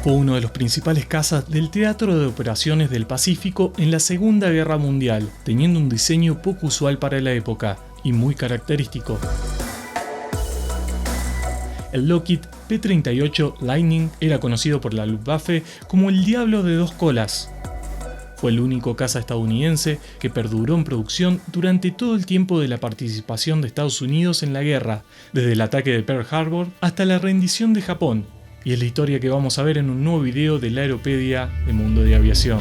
Fue uno de los principales cazas del Teatro de Operaciones del Pacífico en la Segunda Guerra Mundial, teniendo un diseño poco usual para la época y muy característico. El Lockheed P-38 Lightning era conocido por la Luftwaffe como el Diablo de dos colas. Fue el único caza estadounidense que perduró en producción durante todo el tiempo de la participación de Estados Unidos en la guerra, desde el ataque de Pearl Harbor hasta la rendición de Japón, y es la historia que vamos a ver en un nuevo video de la Aeropedia de Mundo de Aviación.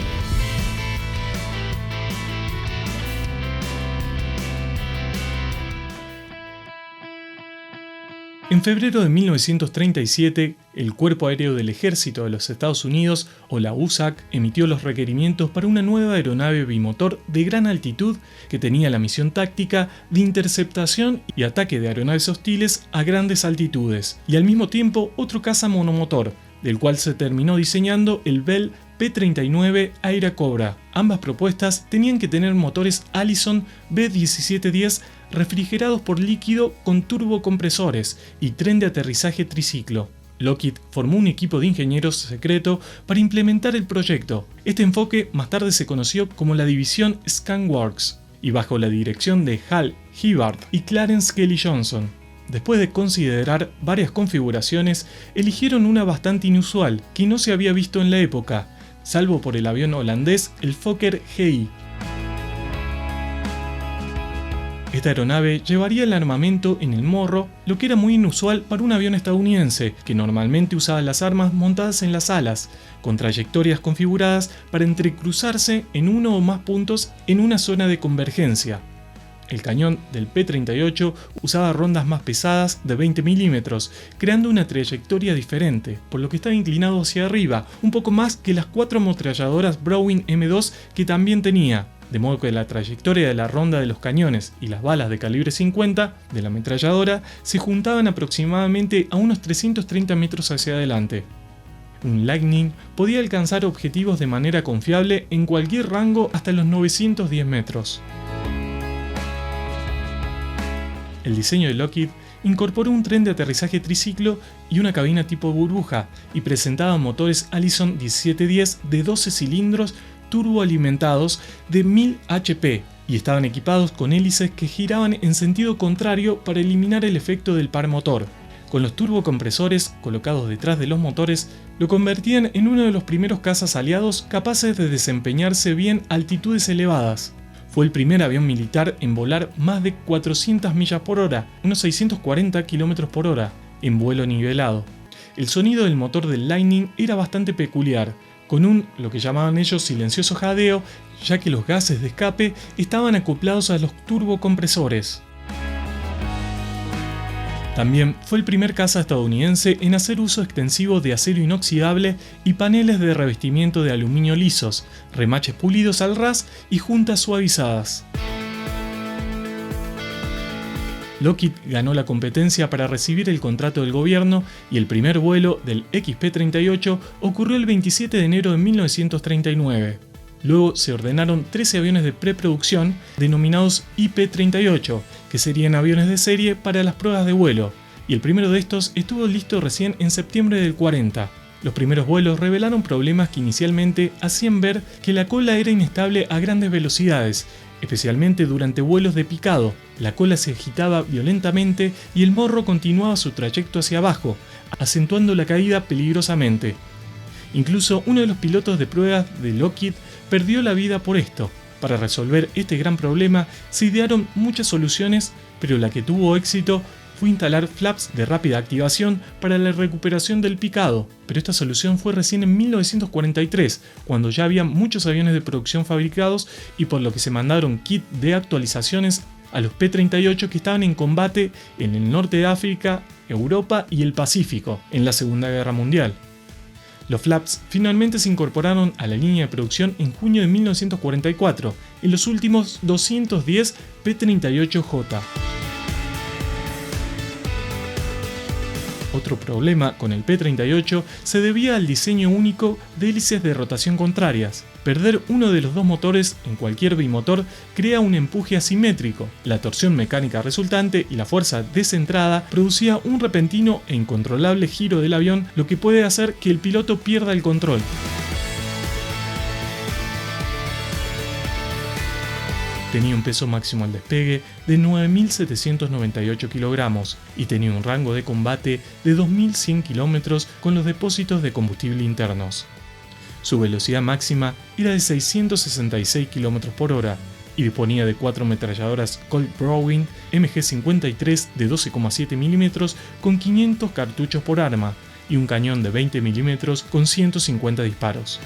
En febrero de 1937, el Cuerpo Aéreo del Ejército de los Estados Unidos, o la USAC, emitió los requerimientos para una nueva aeronave bimotor de gran altitud que tenía la misión táctica de interceptación y ataque de aeronaves hostiles a grandes altitudes, y al mismo tiempo otro caza monomotor, del cual se terminó diseñando el Bell P-39 Aira Cobra. Ambas propuestas tenían que tener motores Allison B-1710 refrigerados por líquido con turbocompresores y tren de aterrizaje triciclo. Lockheed formó un equipo de ingenieros secreto para implementar el proyecto. Este enfoque más tarde se conoció como la división Skunk-Works y bajo la dirección de Hal Hibbard y Clarence Kelly Johnson. Después de considerar varias configuraciones, eligieron una bastante inusual que no se había visto en la época, salvo por el avión holandés el Fokker GI. Esta aeronave llevaría el armamento en el morro, lo que era muy inusual para un avión estadounidense, que normalmente usaba las armas montadas en las alas, con trayectorias configuradas para entrecruzarse en uno o más puntos en una zona de convergencia. El cañón del P-38 usaba rondas más pesadas de 20 milímetros, creando una trayectoria diferente, por lo que estaba inclinado hacia arriba, un poco más que las 4 ametralladoras Browning M2 que también tenía, de modo que la trayectoria de la ronda de los cañones y las balas de calibre 50 de la ametralladora se juntaban aproximadamente a unos 330 metros hacia adelante. Un Lightning podía alcanzar objetivos de manera confiable en cualquier rango hasta los 910 metros. El diseño de Lockheed incorporó un tren de aterrizaje triciclo y una cabina tipo burbuja y presentaba motores Allison 1710 de 12 cilindros turboalimentados de 1000 HP y estaban equipados con hélices que giraban en sentido contrario para eliminar el efecto del par motor. Con los turbocompresores colocados detrás de los motores, lo convertían en uno de los primeros cazas aliados capaces de desempeñarse bien a altitudes elevadas. Fue el primer avión militar en volar más de 400 millas por hora, unos 640 km por hora, en vuelo nivelado. El sonido del motor del Lightning era bastante peculiar, con un, lo que llamaban ellos, silencioso jadeo, ya que los gases de escape estaban acoplados a los turbocompresores. También fue el primer caza estadounidense en hacer uso extensivo de acero inoxidable y paneles de revestimiento de aluminio lisos, remaches pulidos al ras y juntas suavizadas. Lockheed ganó la competencia para recibir el contrato del gobierno y el primer vuelo del XP-38 ocurrió el 27 de enero de 1939. Luego se ordenaron 13 aviones de preproducción denominados IP-38, que serían aviones de serie para las pruebas de vuelo, y el primero de estos estuvo listo recién en septiembre del 40. Los primeros vuelos revelaron problemas que inicialmente hacían ver que la cola era inestable a grandes velocidades, especialmente durante vuelos de picado. La cola se agitaba violentamente y el morro continuaba su trayecto hacia abajo, acentuando la caída peligrosamente. Incluso uno de los pilotos de pruebas de Lockheed perdió la vida por esto. Para resolver este gran problema se idearon muchas soluciones, pero la que tuvo éxito fue instalar flaps de rápida activación para la recuperación del picado, pero esta solución fue recién en 1943, cuando ya había muchos aviones de producción fabricados y por lo que se mandaron kits de actualizaciones a los P-38 que estaban en combate en el norte de África, Europa y el Pacífico en la Segunda Guerra Mundial. Los flaps finalmente se incorporaron a la línea de producción en junio de 1944 en los últimos 210 P-38J. Otro problema con el P-38 se debía al diseño único de hélices de rotación contrarias. Perder uno de los dos motores en cualquier bimotor crea un empuje asimétrico. La torsión mecánica resultante y la fuerza descentrada producía un repentino e incontrolable giro del avión, lo que puede hacer que el piloto pierda el control. Tenía un peso máximo al despegue de 9.798 kilogramos y tenía un rango de combate de 2.100 kilómetros con los depósitos de combustible internos. Su velocidad máxima era de 666 km por hora y disponía de 4 ametralladoras Colt Browning MG53 de 12,7 mm con 500 cartuchos por arma y un cañón de 20 mm con 150 disparos.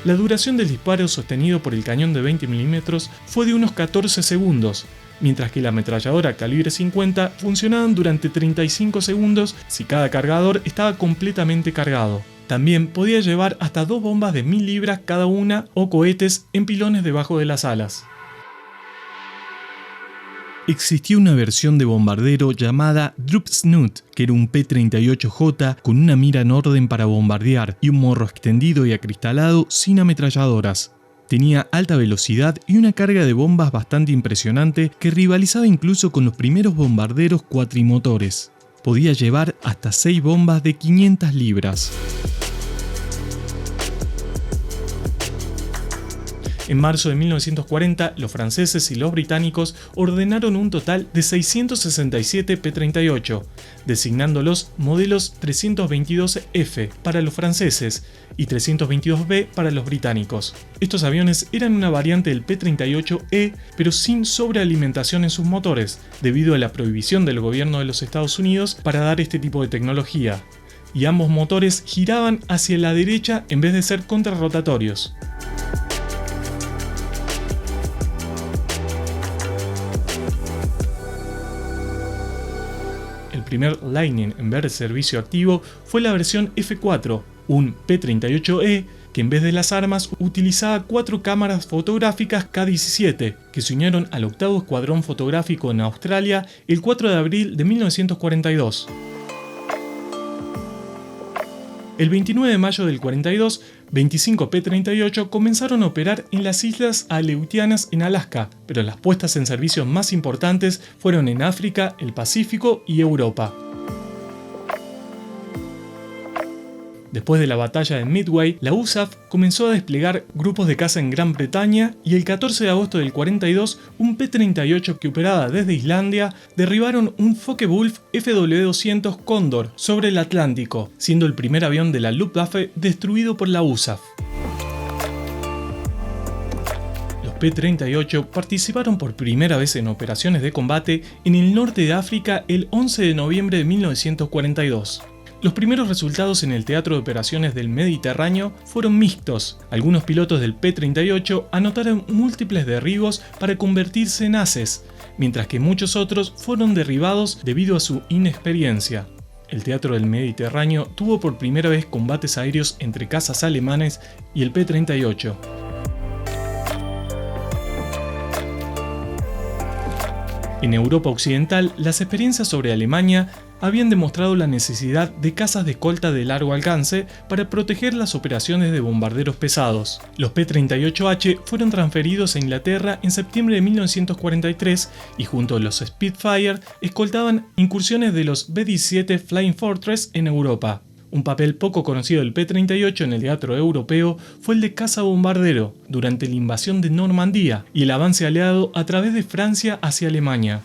La duración del disparo sostenido por el cañón de 20 mm fue de unos 14 segundos, mientras que la ametralladora calibre 50 funcionaba durante 35 segundos si cada cargador estaba completamente cargado. También podía llevar hasta 2 bombas de 1000 libras cada una o cohetes en pilones debajo de las alas. Existía una versión de bombardero llamada Drup Snoot, que era un P-38J con una mira en orden para bombardear y un morro extendido y acristalado sin ametralladoras. Tenía alta velocidad y una carga de bombas bastante impresionante que rivalizaba incluso con los primeros bombarderos cuatrimotores. Podía llevar hasta 6 bombas de 500 libras. En marzo de 1940, los franceses y los británicos ordenaron un total de 667 P-38, designándolos modelos 322F para los franceses y 322B para los británicos. Estos aviones eran una variante del P-38E, pero sin sobrealimentación en sus motores, debido a la prohibición del gobierno de los Estados Unidos para dar este tipo de tecnología, y ambos motores giraban hacia la derecha en vez de ser contrarrotatorios. El primer Lightning en ver servicio activo fue la versión F4, un P-38E que en vez de las armas utilizaba 4 cámaras fotográficas K-17 que se unieron al 8º Escuadrón Fotográfico en Australia el 4 de abril de 1942. El 29 de mayo del 42, 25 P-38 comenzaron a operar en las Islas Aleutianas en Alaska, pero las puestas en servicio más importantes fueron en África, el Pacífico y Europa. Después de la batalla de Midway, la USAF comenzó a desplegar grupos de caza en Gran Bretaña y el 14 de agosto del 42, un P-38 que operaba desde Islandia derribaron un Focke-Wulf FW-200 Cóndor sobre el Atlántico, siendo el primer avión de la Luftwaffe destruido por la USAF. Los P-38 participaron por primera vez en operaciones de combate en el norte de África el 11 de noviembre de 1942. Los primeros resultados en el teatro de operaciones del Mediterráneo fueron mixtos. Algunos pilotos del P-38 anotaron múltiples derribos para convertirse en ases, mientras que muchos otros fueron derribados debido a su inexperiencia. El teatro del Mediterráneo tuvo por primera vez combates aéreos entre cazas alemanes y el P-38. En Europa Occidental, las experiencias sobre Alemania habían demostrado la necesidad de cazas de escolta de largo alcance para proteger las operaciones de bombarderos pesados. Los P-38H fueron transferidos a Inglaterra en septiembre de 1943 y junto a los Spitfire escoltaban incursiones de los B-17 Flying Fortress en Europa. Un papel poco conocido del P-38 en el teatro europeo fue el de caza bombardero durante la invasión de Normandía y el avance aliado a través de Francia hacia Alemania.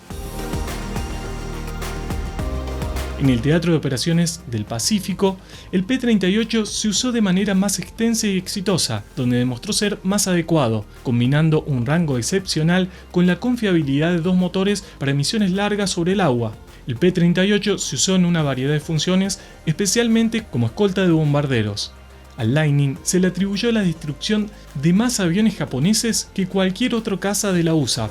En el teatro de operaciones del Pacífico, el P-38 se usó de manera más extensa y exitosa, donde demostró ser más adecuado, combinando un rango excepcional con la confiabilidad de 2 motores para misiones largas sobre el agua. El P-38 se usó en una variedad de funciones, especialmente como escolta de bombarderos. Al Lightning se le atribuyó la destrucción de más aviones japoneses que cualquier otro caza de la USAF.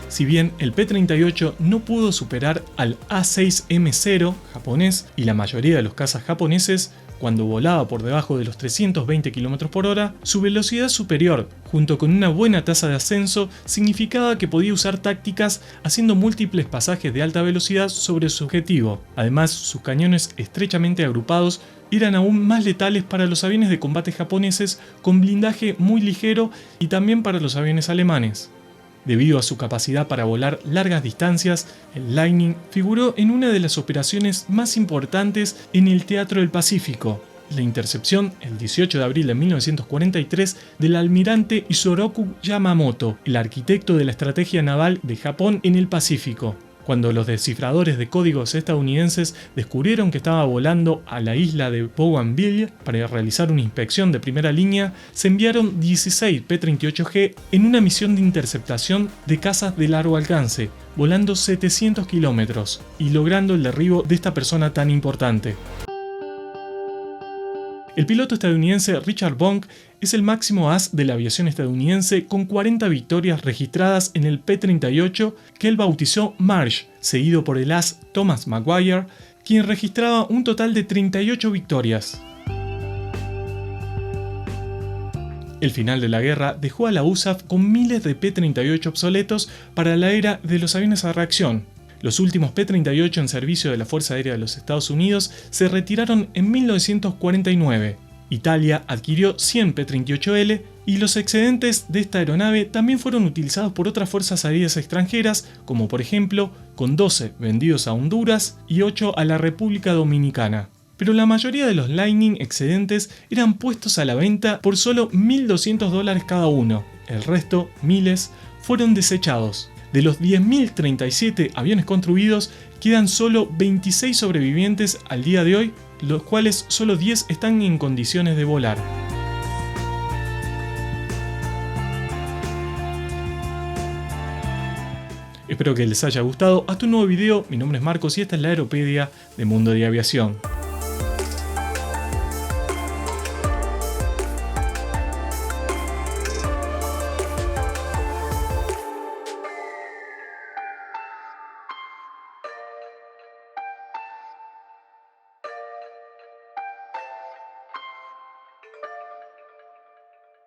Si bien el P-38 no pudo superar al A-6M0 japonés y la mayoría de los cazas japoneses, Cuando volaba por debajo de los 320 km por hora, su velocidad superior, junto con una buena tasa de ascenso, significaba que podía usar tácticas haciendo múltiples pasajes de alta velocidad sobre su objetivo. Además, sus cañones estrechamente agrupados eran aún más letales para los aviones de combate japoneses con blindaje muy ligero y también para los aviones alemanes. Debido a su capacidad para volar largas distancias, el Lightning figuró en una de las operaciones más importantes en el Teatro del Pacífico, la intercepción el 18 de abril de 1943 del almirante Isoroku Yamamoto, el arquitecto de la estrategia naval de Japón en el Pacífico. Cuando los descifradores de códigos estadounidenses descubrieron que estaba volando a la isla de Bougainville para realizar una inspección de primera línea, se enviaron 16 P-38G en una misión de interceptación de cazas de largo alcance, volando 700 kilómetros y logrando el derribo de esta persona tan importante. El piloto estadounidense Richard Bonk es el máximo as de la aviación estadounidense con 40 victorias registradas en el P-38 que él bautizó Marsh, seguido por el as Thomas Maguire, quien registraba un total de 38 victorias. El final de la guerra dejó a la USAF con miles de P-38 obsoletos para la era de los aviones a reacción. Los últimos P-38 en servicio de la Fuerza Aérea de los Estados Unidos se retiraron en 1949. Italia adquirió 100 P-38L y los excedentes de esta aeronave también fueron utilizados por otras fuerzas aéreas extranjeras, como por ejemplo, con 12 vendidos a Honduras y 8 a la República Dominicana. Pero la mayoría de los Lightning excedentes eran puestos a la venta por solo $1.200 cada uno. El resto, miles, fueron desechados. De los 10.037 aviones construidos, quedan solo 26 sobrevivientes al día de hoy, los cuales solo 10 están en condiciones de volar. Espero que les haya gustado. Hasta un nuevo video, mi nombre es Marcos y esta es la Aeropedia de Mundo de Aviación.